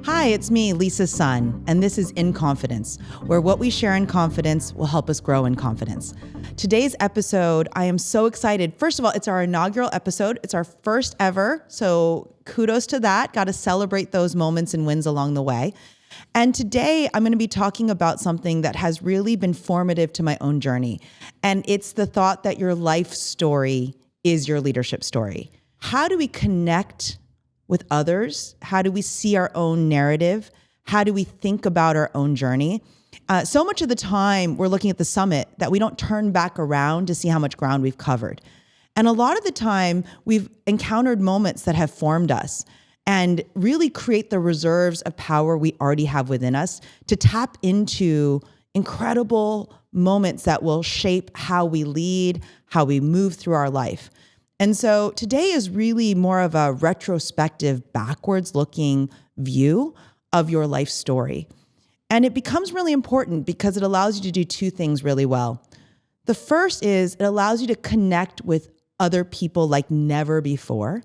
Hi, it's me, Lisa Sun, and this is In Confidence, where what we share in confidence will help us grow in confidence. Today's episode, I am so excited. First of all, it's our inaugural episode. It's our first ever, so kudos to that. Got to celebrate those moments and wins along the way. And today I'm going to be talking about something that has really been formative to my own journey. And it's the thought that your life story is your leadership story. How do we connect with others? How do we see our own narrative? How do we think about our own journey? So much of the time we're looking at the summit that we don't turn back around to see how much ground we've covered. And a lot of the time we've encountered moments that have formed us and really create the reserves of power we already have within us to tap into incredible moments that will shape how we lead, how we move through our life. And so today is really more of a retrospective, backwards looking view of your life story. And it becomes really important because it allows you to do two things really well. The first is it allows you to connect with other people like never before.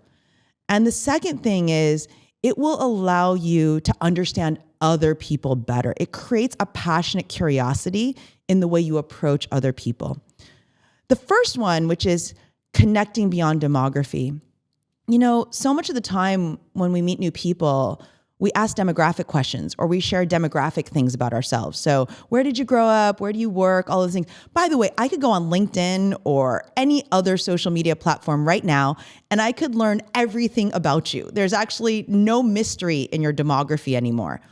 And the second thing is it will allow you to understand other people better. It creates a passionate curiosity in the way you approach other people. The first one, which is connecting beyond demography. You know, so much of the time when we meet new people, we ask demographic questions or we share demographic things about ourselves. So where did you grow up? Where do you work? All those things. By the way, I could go on LinkedIn or any other social media platform right now, and I could learn everything about you. There's actually no mystery in your demography anymore.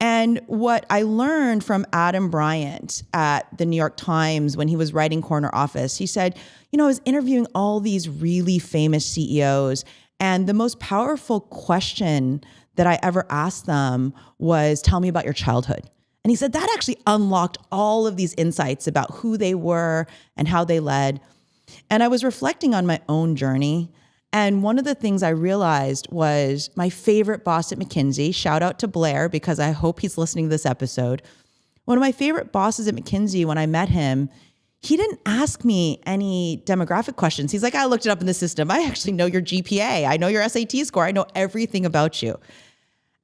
And what I learned from Adam Bryant at the New York Times when he was writing Corner Office, he said, you know, I was interviewing all these really famous CEOs, and the most powerful question that I ever asked them was, tell me about your childhood. And he said that actually unlocked all of these insights about who they were and how they led. And I was reflecting on my own journey. And one of the things I realized was my favorite boss at McKinsey, shout out to Blair, because I hope he's listening to this episode. One of my favorite bosses at McKinsey, when I met him, he didn't ask me any demographic questions. He's like, I looked it up in the system. I actually know your GPA. I know your SAT score. I know everything about you.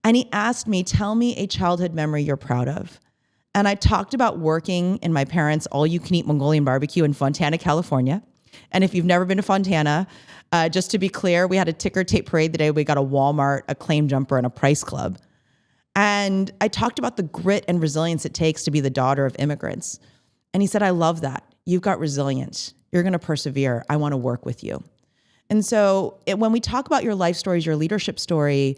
And he asked me, tell me a childhood memory you're proud of. And I talked about working in my parents' all-you-can-eat Mongolian barbecue in Fontana, California. And if you've never been to Fontana, just to be clear, we had a ticker tape parade the day we got a Walmart, a Claim Jumper, and a Price Club. And I talked about the grit and resilience it takes to be the daughter of immigrants. And he said, I love that. You've got resilience. You're going to persevere. I want to work with you. And so when we talk about your life stories, your leadership story,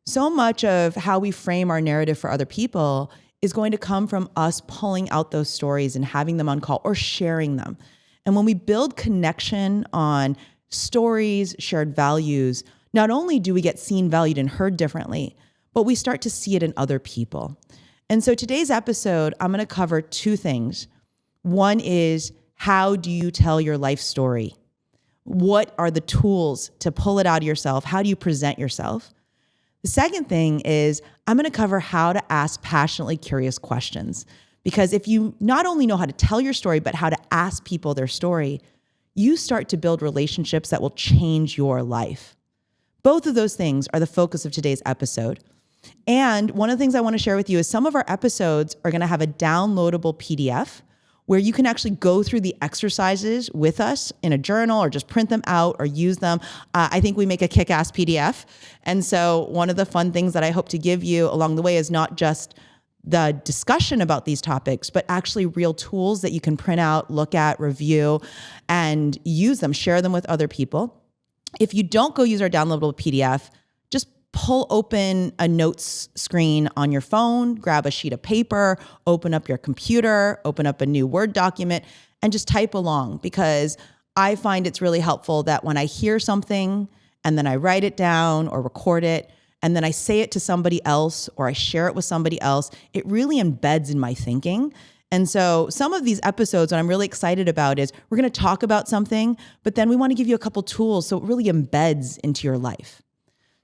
so much of how we frame our narrative for other people is going to come from us pulling out those stories and having them on call or sharing them. And when we build connection on stories, shared values, not only do we get seen, valued, and heard differently, but we start to see it in other people. And so today's episode, I'm going to cover two things. One is, how do you tell your life story? What are the tools to pull it out of yourself? How do you present yourself? The second thing is, I'm going to cover how to ask passionately curious questions. Because if you not only know how to tell your story, but how to ask people their story, you start to build relationships that will change your life. Both of those things are the focus of today's episode. And one of the things I want to share with you is some of our episodes are going to have a downloadable PDF where you can actually go through the exercises with us in a journal or just print them out or use them. I think we make a kick-ass PDF. And so one of the fun things that I hope to give you along the way is not just the discussion about these topics, but actually real tools that you can print out, look at, review, and use them, share them with other people. If you don't go use our downloadable PDF, just pull open a notes screen on your phone, grab a sheet of paper, open up your computer, open up a new Word document, and just type along, because I find it's really helpful that when I hear something and then I write it down or record it, and then I say it to somebody else or I share it with somebody else, it really embeds in my thinking. And so some of these episodes, what I'm really excited about is we're going to talk about something, but then we want to give you a couple tools so it really embeds into your life.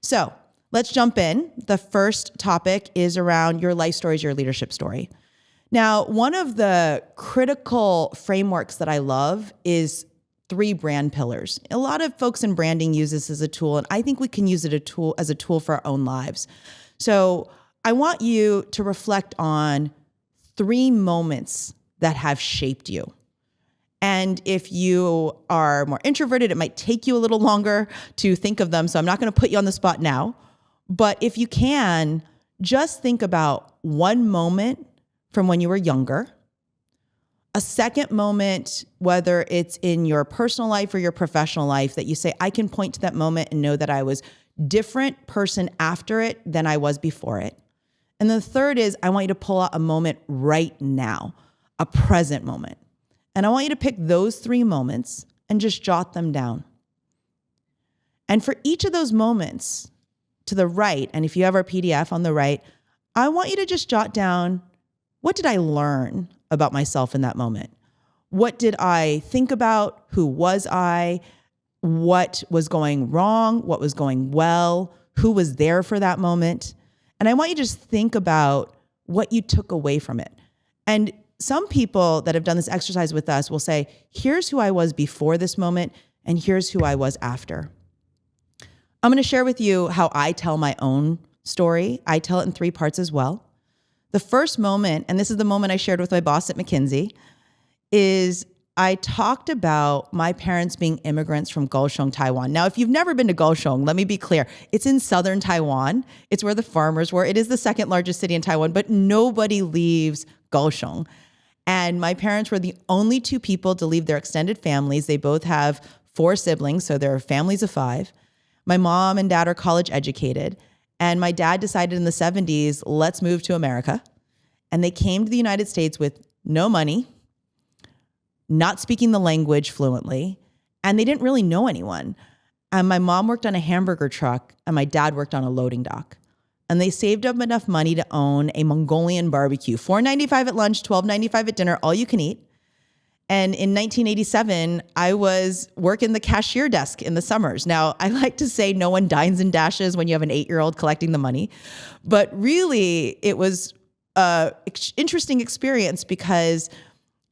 So let's jump in. The first topic is around your life stories, your leadership story. Now, one of the critical frameworks that I love is 3 brand pillars. A lot of folks in branding use this as a tool, and I think we can use it as a tool for our own lives. So I want you to reflect on 3 moments that have shaped you. And if you are more introverted, it might take you a little longer to think of them. So I'm not going to put you on the spot now. But if you can, just think about one moment from when you were younger, a second moment, whether it's in your personal life or your professional life, that you say, I can point to that moment and know that I was different person after it than I was before it. And the third is, I want you to pull out a moment right now, a present moment. And I want you to pick those 3 moments and just jot them down. And for each of those moments to the right, and if you have our PDF on the right, I want you to just jot down, what did I learn about myself in that moment? What did I think about? Who was I? What was going wrong? What was going well? Who was there for that moment? And I want you to just think about what you took away from it. And some people that have done this exercise with us will say, here's who I was before this moment, and here's who I was after. I'm going to share with you how I tell my own story. I tell it in 3 parts as well. The first moment, and this is the moment I shared with my boss at McKinsey, is I talked about my parents being immigrants from Kaohsiung, Taiwan. Now, if you've never been to Kaohsiung, let me be clear. It's in southern Taiwan. It's where the farmers were. It is the 2nd largest city in Taiwan, but nobody leaves Kaohsiung. And my parents were the only 2 people to leave their extended families. They both have 4 siblings, so they're families of 5. My mom and dad are college educated. And my dad decided in the 70s, let's move to America. And they came to the United States with no money, not speaking the language fluently, and they didn't really know anyone. And my mom worked on a hamburger truck, and my dad worked on a loading dock. And they saved up enough money to own a Mongolian barbecue, $4.95 at lunch, $12.95 at dinner, all you can eat. And in 1987, I was working the cashier desk in the summers. Now, I like to say no one dines and dashes when you have an 8-year-old collecting the money. But really, it was an interesting experience because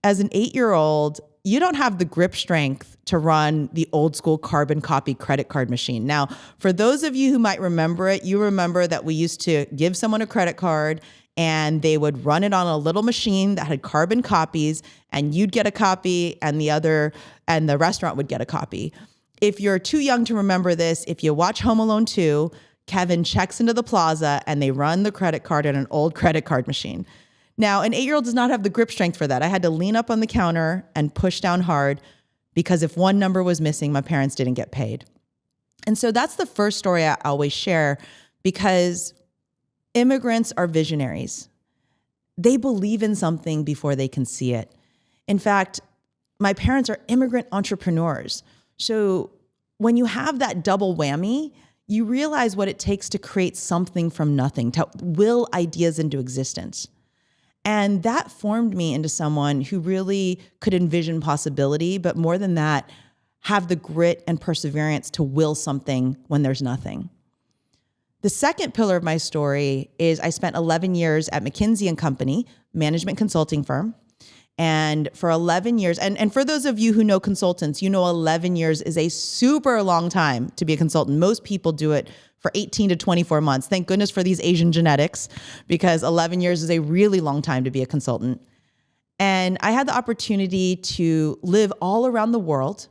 as an 8-year-old, you don't have the grip strength to run the old school carbon copy credit card machine. Now, for those of you who might remember it, you remember that we used to give someone a credit card and they would run it on a little machine that had carbon copies, and you'd get a copy and the restaurant would get a copy. If you're too young to remember this, if you watch Home Alone 2, Kevin checks into the plaza and they run the credit card in an old credit card machine. Now, an 8-year-old does not have the grip strength for that. I had to lean up on the counter and push down hard because if one number was missing, my parents didn't get paid. And so that's the first story I always share, because immigrants are visionaries. They believe in something before they can see it. In fact, my parents are immigrant entrepreneurs. So when you have that double whammy, you realize what it takes to create something from nothing, to will ideas into existence. And that formed me into someone who really could envision possibility, but more than that, have the grit and perseverance to will something when there's nothing. The second pillar of my story is I spent 11 years at McKinsey & Company, management consulting firm. And for 11 years, and for those of you who know consultants, you know 11 years is a super long time to be a consultant. Most people do it for 18 to 24 months. Thank goodness for these Asian genetics, because 11 years is a really long time to be a consultant. And I had the opportunity to live all around the world,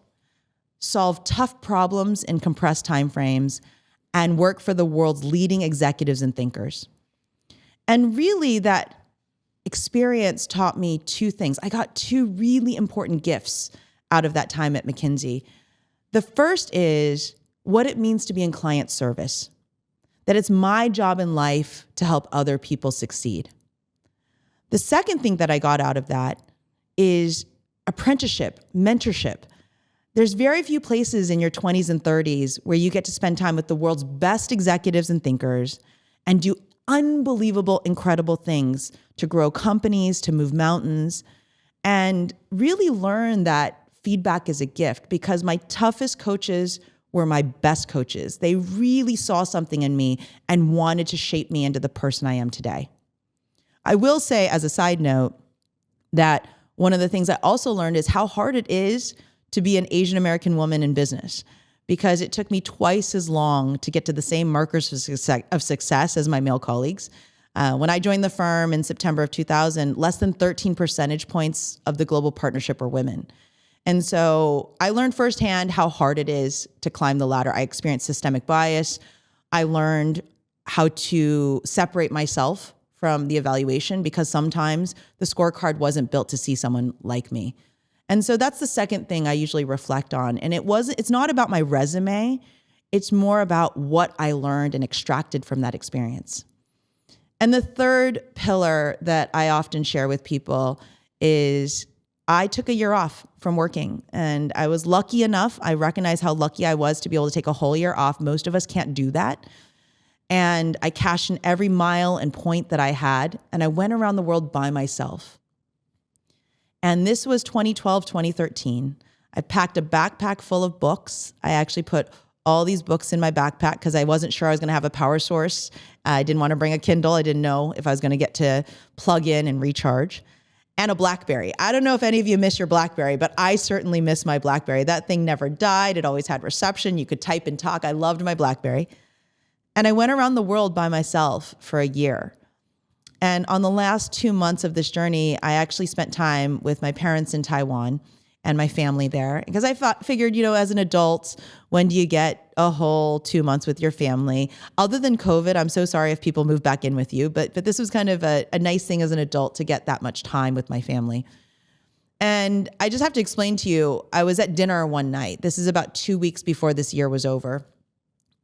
solve tough problems in compressed timeframes, and work for the world's leading executives and thinkers. And really, that experience taught me 2 things. I got 2 really important gifts out of that time at McKinsey. The first is what it means to be in client service, that it's my job in life to help other people succeed. The second thing that I got out of that is apprenticeship, mentorship. There's very few places in your 20s and 30s where you get to spend time with the world's best executives and thinkers and do unbelievable, incredible things to grow companies, to move mountains, and really learn that feedback is a gift, because my toughest coaches were my best coaches. They really saw something in me and wanted to shape me into the person I am today. I will say, as a side note, that one of the things I also learned is how hard it is to be an Asian American woman in business, because it took me twice as long to get to the same markers of success as my male colleagues. When I joined the firm in September of 2000, less than 13 percentage points of the global partnership were women. And so I learned firsthand how hard it is to climb the ladder. I experienced systemic bias. I learned how to separate myself from the evaluation because sometimes the scorecard wasn't built to see someone like me. And so that's the second thing I usually reflect on. And it's not about my resume. It's more about what I learned and extracted from that experience. And the third pillar that I often share with people is I took a year off from working, and I was lucky enough. I recognize how lucky I was to be able to take a whole year off. Most of us can't do that. And I cashed in every mile and point that I had, and I went around the world by myself. And this was 2012, 2013. I packed a backpack full of books. I actually put all these books in my backpack because I wasn't sure I was going to have a power source. I didn't want to bring a Kindle. I didn't know if I was going to get to plug in and recharge. And a BlackBerry. I don't know if any of you miss your BlackBerry, but I certainly miss my BlackBerry. That thing never died. It always had reception. You could type and talk. I loved my BlackBerry. And I went around the world by myself for a year. And on the last 2 months of this journey, I actually spent time with my parents in Taiwan and my family there. Because I figured, as an adult, when do you get a whole 2 months with your family? Other than COVID, I'm so sorry if people move back in with you, but this was kind of a nice thing as an adult to get that much time with my family. And I just have to explain to you, I was at dinner one night. This is about 2 weeks before this year was over.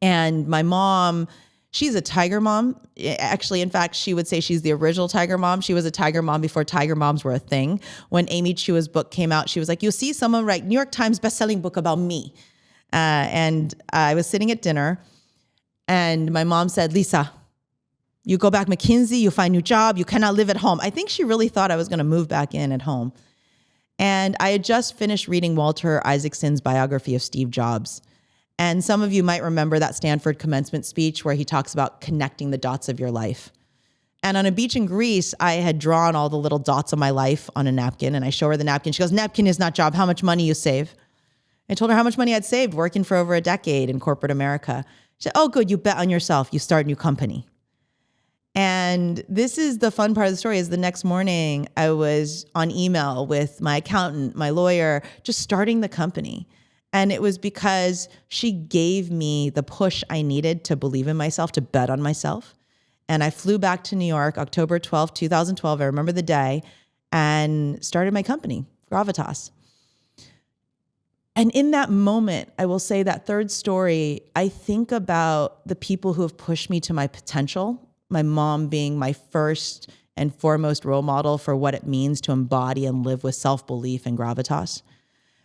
And my mom, she's a tiger mom. Actually, in fact, she would say she's the original tiger mom. She was a tiger mom before tiger moms were a thing. When Amy Chua's book came out, she was like, you'll see someone write New York Times bestselling book about me. And I was sitting at dinner and my mom said, Lisa, you go back McKinsey, you find a new job, you cannot live at home. I think she really thought I was going to move back in at home. And I had just finished reading Walter Isaacson's biography of Steve Jobs. And some of you might remember that Stanford commencement speech where he talks about connecting the dots of your life. And on a beach in Greece, I had drawn all the little dots of my life on a napkin, and I show her the napkin. She goes, napkin is not job. How much money you save? I told her how much money I'd saved working for over a decade in corporate America. She said, oh, good. You bet on yourself. You start a new company. And this is the fun part of the story is the next morning I was on email with my accountant, my lawyer, just starting the company. And it was because she gave me the push I needed to believe in myself, to bet on myself. And I flew back to New York, October 12th, 2012. I remember the day, and started my company, Gravitas. And in that moment, I will say that third story, I think about the people who have pushed me to my potential, my mom being my first and foremost role model for what it means to embody and live with self-belief and gravitas.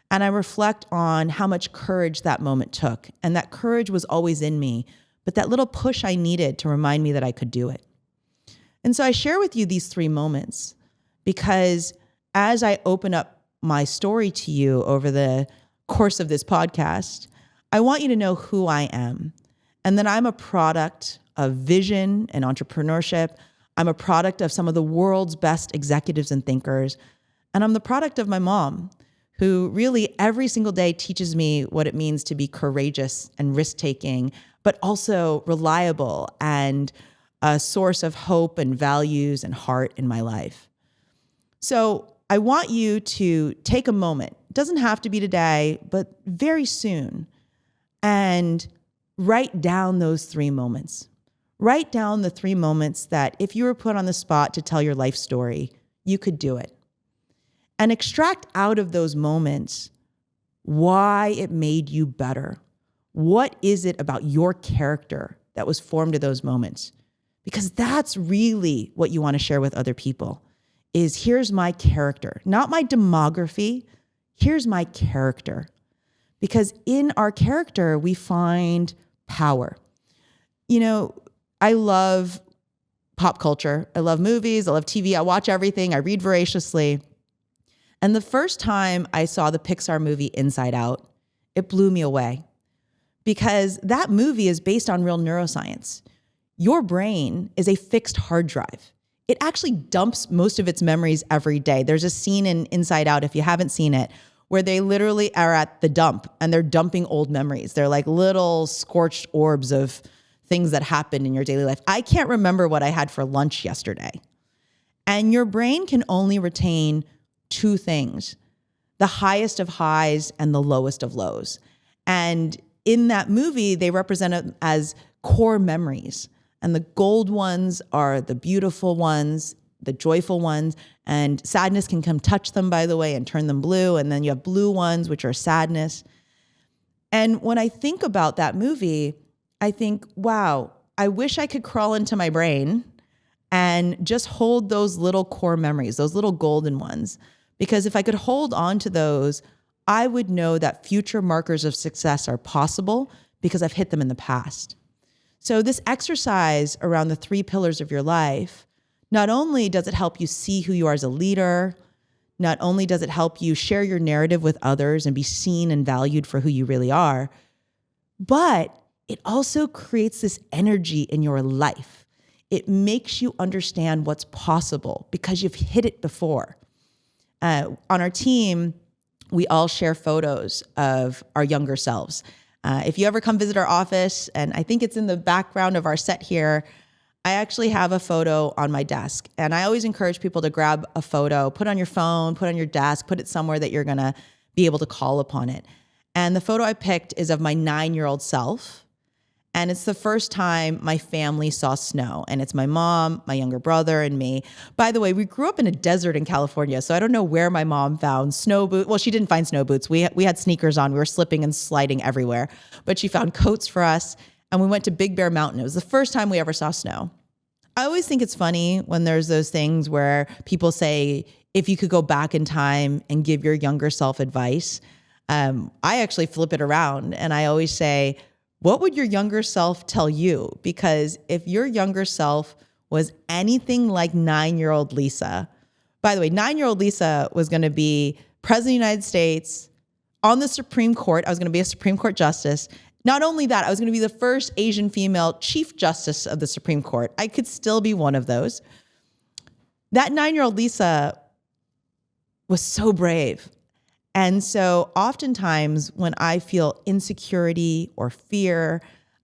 And I reflect on how much courage that moment took. And that courage was always in me, but that little push I needed to remind me that I could do it. And so I share with you these 3 moments because as I open up my story to you over the course of this podcast, I want you to know who I am and that I'm a product of vision and entrepreneurship. I'm a product of some of the world's best executives and thinkers. And I'm the product of my mom, who really every single day teaches me what it means to be courageous and risk-taking, but also reliable and a source of hope and values and heart in my life. So I want you to take a moment. It doesn't have to be today, but very soon, and write down those 3 moments. Write down the 3 moments that if you were put on the spot to tell your life story, you could do it. And extract out of those moments why it made you better. What is it about your character that was formed in those moments? Because that's really what you want to share with other people is here's my character, not my demography. Here's my character. Because in our character, we find power. I love pop culture. I love movies. I love TV. I watch everything. I read voraciously. And the first time I saw the Pixar movie Inside Out, it blew me away because that movie is based on real neuroscience. Your brain is a fixed hard drive. It actually dumps most of its memories every day. There's a scene in Inside Out, if you haven't seen it, where they literally are at the dump and they're dumping old memories. They're like little scorched orbs of things that happened in your daily life. I can't remember what I had for lunch yesterday. And your brain can only retain two things, the highest of highs and the lowest of lows. And in that movie, they represent it as core memories. And the gold ones are the beautiful ones, the joyful ones, and sadness can come touch them, by the way, and turn them blue. And then you have blue ones, which are sadness. And when I think about that movie, I think, wow, I wish I could crawl into my brain and just hold those little core memories, those little golden ones. Because if I could hold on to those, I would know that future markers of success are possible because I've hit them in the past. So this exercise around the 3 pillars of your life, not only does it help you see who you are as a leader, not only does it help you share your narrative with others and be seen and valued for who you really are, but it also creates this energy in your life. It makes you understand what's possible because you've hit it before. On our team, we all share photos of our younger selves. If you ever come visit our office, and I think it's in the background of our set here, I actually have a photo on my desk. And I always encourage people to grab a photo, put it on your phone, put it on your desk, put it somewhere that you're gonna be able to call upon it. And the photo I picked is of my 9-year-old self. And it's the first time my family saw snow. And it's my mom, my younger brother, and me. By the way, we grew up in a desert in California, so I don't know where my mom found snow boots. Well, she didn't find snow boots. We had sneakers on. We were slipping and sliding everywhere. But she found coats for us, and we went to Big Bear Mountain. It was the first time we ever saw snow. I always think it's funny when there's those things where people say, if you could go back in time and give your younger self advice, I actually flip it around, and I always say, what would your younger self tell you? Because if your younger self was anything like 9-year-old Lisa, by the way, 9-year-old Lisa was going to be president of the United States, on the Supreme Court. I was going to be a Supreme Court justice. Not only that, I was going to be the first Asian female chief justice of the Supreme Court. I could still be one of those. That 9-year-old Lisa was so brave. And so oftentimes when I feel insecurity or fear,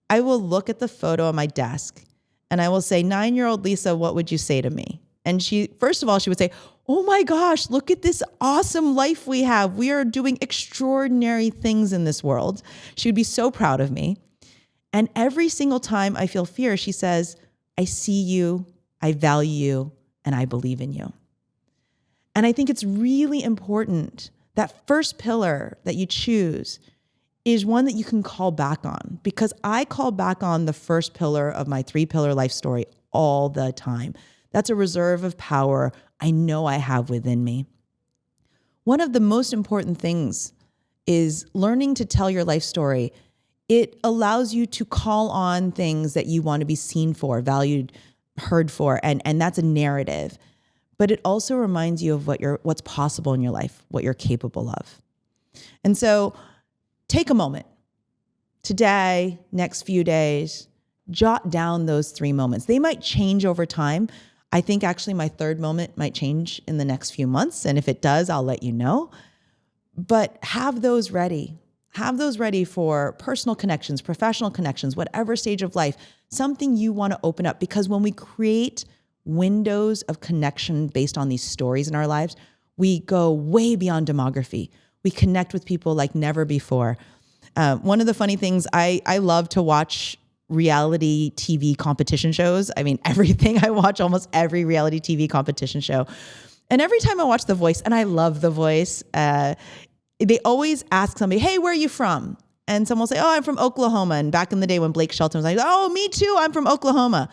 I will look at the photo on my desk and I will say, 9-year-old Lisa, what would you say to me? And first of all, she would say, oh my gosh, look at this awesome life we have. We are doing extraordinary things in this world. She would be so proud of me. And every single time I feel fear, she says, I see you, I value you, and I believe in you. And I think it's really important that first pillar that you choose is one that you can call back on, because I call back on the first pillar of my 3-pillar life story all the time. That's a reserve of power I know I have within me. One of the most important things is learning to tell your life story. It allows you to call on things that you want to be seen for, valued, heard for, and that's a narrative. But it also reminds you of what's possible in your life, what you're capable of. And so take a moment today, next few days, jot down those 3 moments. They might change over time. I think actually my 3rd moment might change in the next few months. And if it does, I'll let you know. But have those ready. Have those ready for personal connections, professional connections, whatever stage of life, something you want to open up. Because when we create windows of connection based on these stories in our lives, we go way beyond demography. We connect with people like never before. One of the funny things, I love to watch reality TV competition shows. I mean, everything. I watch almost every reality TV competition show. And every time I watch The Voice, and I love The Voice, they always ask somebody, hey, where are you from? And someone will say, oh, I'm from Oklahoma. And back in the day when Blake Shelton was like, oh, me too, I'm from Oklahoma.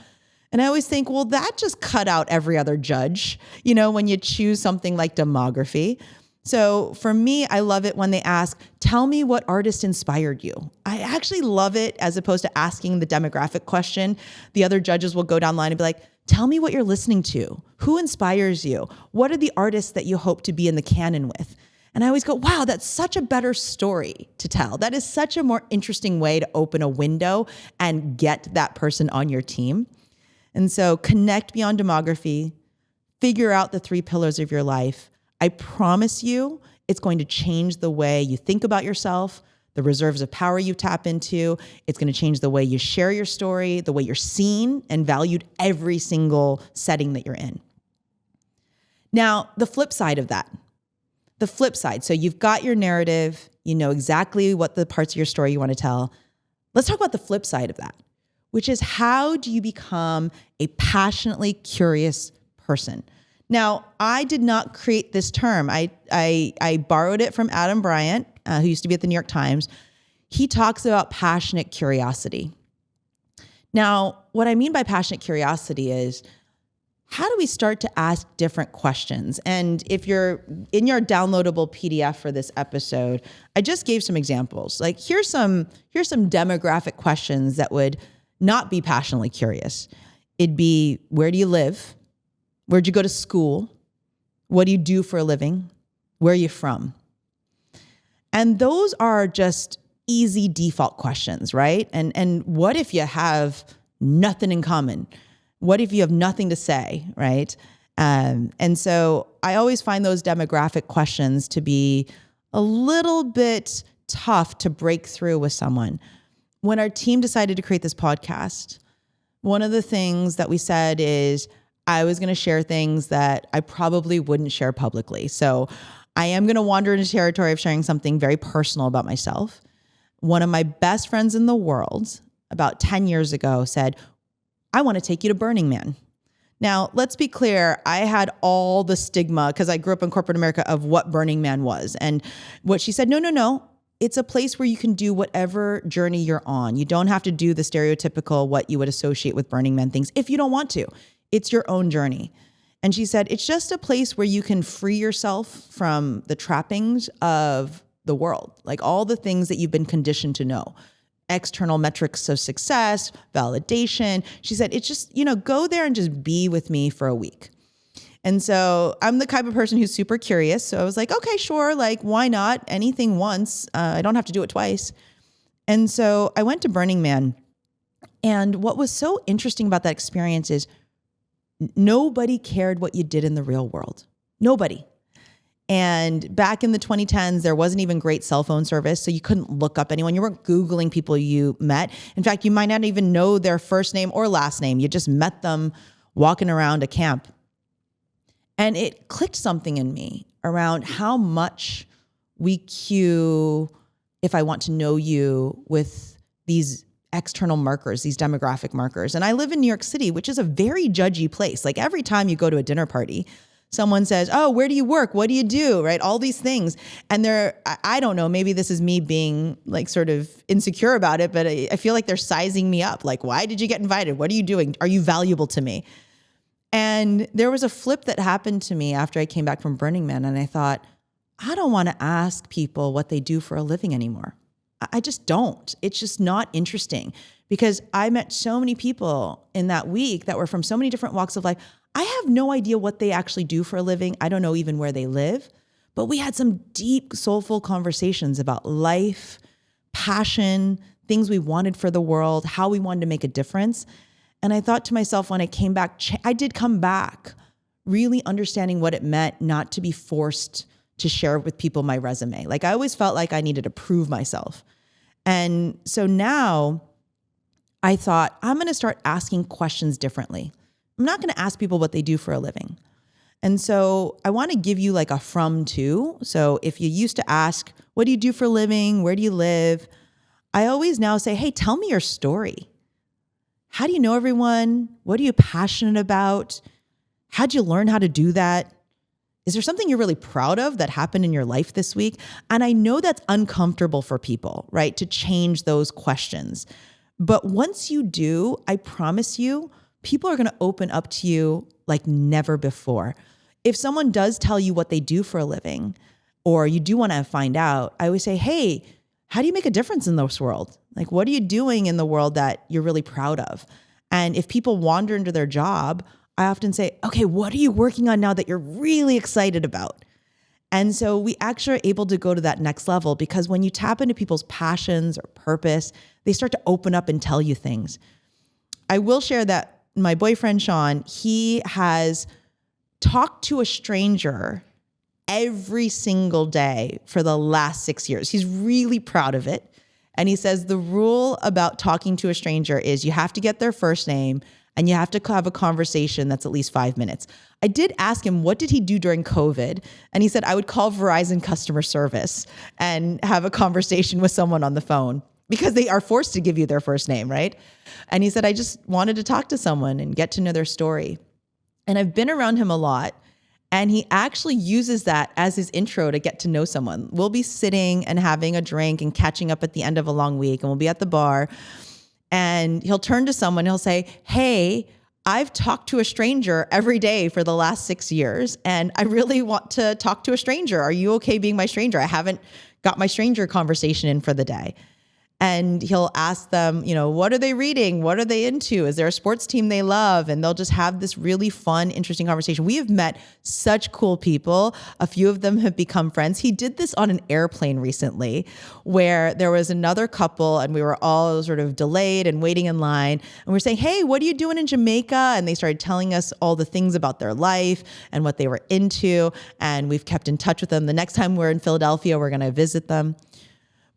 And I always think, well, that just cut out every other judge, when you choose something like demography. So for me, I love it when they ask, tell me what artist inspired you. I actually love it as opposed to asking the demographic question. The other judges will go down the line and be like, tell me what you're listening to. Who inspires you? What are the artists that you hope to be in the canon with? And I always go, wow, that's such a better story to tell. That is such a more interesting way to open a window and get that person on your team. And so connect beyond demography, figure out the 3 pillars of your life. I promise you, It's going to change the way you think about yourself, the reserves of power you tap into. It's going to change the way you share your story, the way you're seen and valued every single setting that you're in. Now, the flip side of that, so you've got your narrative, you know exactly what the parts of your story you want to tell. Let's talk about the flip side of that, which is how do you become a passionately curious person? Now, I did not create this term. I borrowed it from Adam Bryant, who used to be at the New York Times. He talks about passionate curiosity. Now, what I mean by passionate curiosity is, how do we start to ask different questions? And if you're in your downloadable PDF for this episode, I just gave some examples. Like here's some demographic questions that would not be passionately curious. It'd be, where do you live? Where'd you go to school? What do you do for a living? Where are you from? And those are just easy default questions, right? And what if you have nothing in common? What if you have nothing to say, right? And so I always find those demographic questions to be a little bit tough to break through with someone. When our team decided to create this podcast, one of the things that we said is I was going to share things that I probably wouldn't share publicly. So I am going to wander into territory of sharing something very personal about myself. One of my best friends in the world, about 10 years ago, said, I want to take you to Burning Man. Now, let's be clear. I had all the stigma because I grew up in corporate America of what Burning Man was. And what she said, no. It's a place where you can do whatever journey you're on. You don't have to do the stereotypical what you would associate with Burning Man things if you don't want to. It's your own journey. And she said, it's just a place where you can free yourself from the trappings of the world, like all the things that you've been conditioned to know. External metrics of success, validation. She said, it's just, go there and just be with me for a week. And so I'm the type of person who's super curious. So I was like, okay, sure. Like, why not? Anything once. I don't have to do it twice. And so I went to Burning Man. And what was so interesting about that experience is nobody cared what you did in the real world. Nobody. And back in the 2010s, there wasn't even great cell phone service. So you couldn't look up anyone. You weren't Googling people you met. In fact, you might not even know their first name or last name. You just met them walking around a camp. And it clicked something in me around how much we cue, if I want to know you, with these external markers, these demographic markers. And I live in New York City, which is a very judgy place. Like every time you go to a dinner party, someone says, oh, where do you work? What do you do? Right? All these things. And I don't know, maybe this is me being like sort of insecure about it, but I feel like they're sizing me up. Like, why did you get invited? What are you doing? Are you valuable to me? And there was a flip that happened to me after I came back from Burning Man. And I thought, I don't want to ask people what they do for a living anymore. I just don't. It's just not interesting because I met so many people in that week that were from so many different walks of life. I have no idea what they actually do for a living. I don't know even where they live, but we had some deep, soulful conversations about life, passion, things we wanted for the world, how we wanted to make a difference. And I thought to myself when I came back, I did come back really understanding what it meant not to be forced to share with people my resume. Like I always felt like I needed to prove myself. And so now I thought I'm going to start asking questions differently. I'm not going to ask people what they do for a living. And so I want to give you like a from to. So if you used to ask, what do you do for a living? Where do you live? I always now say, hey, tell me your story. How do you know everyone? What are you passionate about? How'd you learn how to do that? Is there something you're really proud of that happened in your life this week? And I know that's uncomfortable for people, right? To change those questions. But once you do, I promise you, people are going to open up to you like never before. If someone does tell you what they do for a living, or you do want to find out, I always say, hey, how do you make a difference in this world? Like, what are you doing in the world that you're really proud of? And if people wander into their job, I often say, okay, what are you working on now that you're really excited about? And so we actually are able to go to that next level because when you tap into people's passions or purpose, they start to open up and tell you things. I will share that my boyfriend, Sean, he has talked to a stranger every single day for the last 6 years. He's really proud of it. And he says the rule about talking to a stranger is you have to get their first name and you have to have a conversation that's at least 5 minutes. I did ask him, what did he do during COVID? And he said, I would call Verizon customer service and have a conversation with someone on the phone because they are forced to give you their first name, right? And he said, I just wanted to talk to someone and get to know their story. And I've been around him a lot. And he actually uses that as his intro to get to know someone. We'll be sitting and having a drink and catching up at the end of a long week, and we'll be at the bar. And he'll turn to someone, he'll say, hey, I've talked to a stranger every day for the last 6 years, and I really want to talk to a stranger. Are you okay being my stranger? I haven't got my stranger conversation in for the day. And he'll ask them, what are they reading? What are they into? Is there a sports team they love? And they'll just have this really fun, interesting conversation. We have met such cool people. A few of them have become friends. He did this on an airplane recently where there was another couple and we were all sort of delayed and waiting in line. And we're saying, hey, what are you doing in Jamaica? And they started telling us all the things about their life and what they were into. And we've kept in touch with them. The next time we're in Philadelphia, we're going to visit them.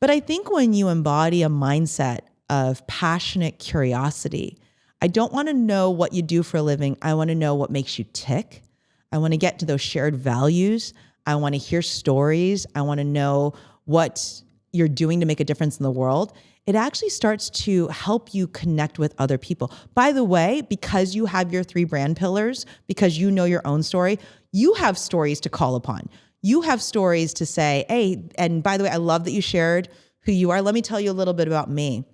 But I think when you embody a mindset of passionate curiosity, I don't want to know what you do for a living. I want to know what makes you tick. I want to get to those shared values. I want to hear stories. I want to know what you're doing to make a difference in the world. It actually starts to help you connect with other people. By the way, because you have your 3 brand pillars, because you know your own story, you have stories to call upon. You have stories to say, hey, and by the way, I love that you shared who you are. Let me tell you a little bit about me.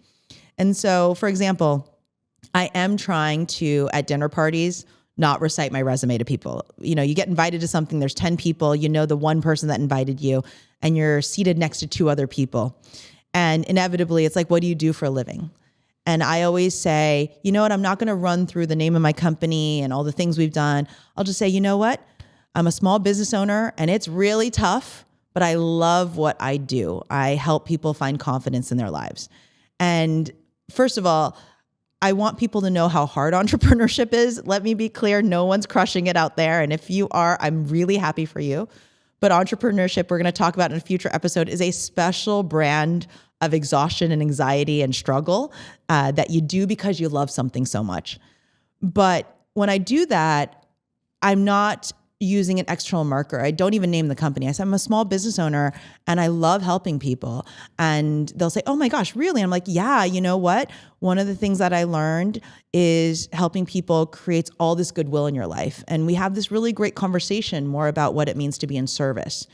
And so, for example, I am trying to, at dinner parties, not recite my resume to people. You get invited to something, there's 10 people, the one person that invited you, and you're seated next to 2 other people. And inevitably, it's like, what do you do for a living? And I always say, you know what, I'm not going to run through the name of my company and all the things we've done. I'll just say, you know what? I'm a small business owner and it's really tough, but I love what I do. I help people find confidence in their lives. And first of all, I want people to know how hard entrepreneurship is. Let me be clear, no one's crushing it out there. And if you are, I'm really happy for you. But entrepreneurship, we're going to talk about in a future episode, is a special brand of exhaustion and anxiety and struggle that you do because you love something so much. But when I do that, I'm not using an external marker. I don't even name the company. I said, I'm a small business owner and I love helping people. And they'll say, oh my gosh, really? I'm like, yeah, you know what? One of the things that I learned is helping people creates all this goodwill in your life. And we have this really great conversation more about what it means to be in service.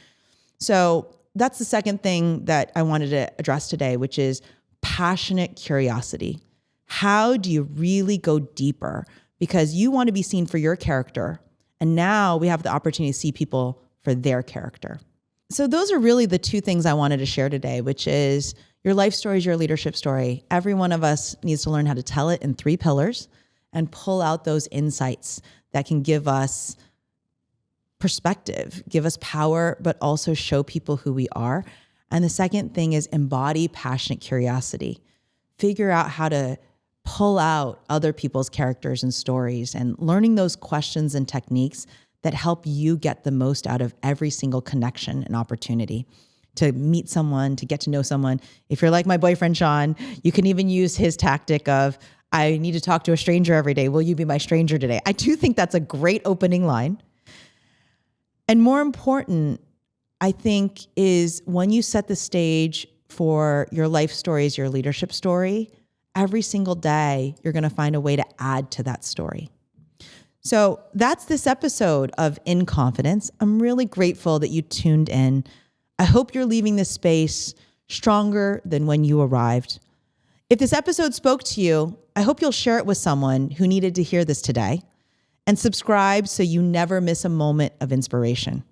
So that's the second thing that I wanted to address today, which is passionate curiosity. How do you really go deeper? Because you want to be seen for your character. And now we have the opportunity to see people for their character. So those are really the 2 things I wanted to share today, which is your life story is your leadership story. Every one of us needs to learn how to tell it in 3 pillars and pull out those insights that can give us perspective, give us power, but also show people who we are. And the second thing is embody passionate curiosity. Figure out how to pull out other people's characters and stories and learning those questions and techniques that help you get the most out of every single connection and opportunity to meet someone, to get to know someone. If you're like my boyfriend, Sean, you can even use his tactic of, I need to talk to a stranger every day. Will you be my stranger today? I do think that's a great opening line. And more important, I think, is when you set the stage for your life stories, your leadership story, every single day, you're going to find a way to add to that story. So that's this episode of In Confidence. I'm really grateful that you tuned in. I hope you're leaving this space stronger than when you arrived. If this episode spoke to you, I hope you'll share it with someone who needed to hear this today, and subscribe so you never miss a moment of inspiration.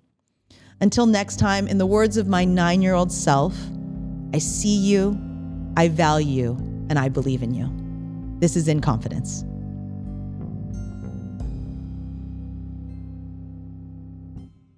Until next time, in the words of my 9-year-old self, I see you, I value you, and I believe in you. This is In Confidence.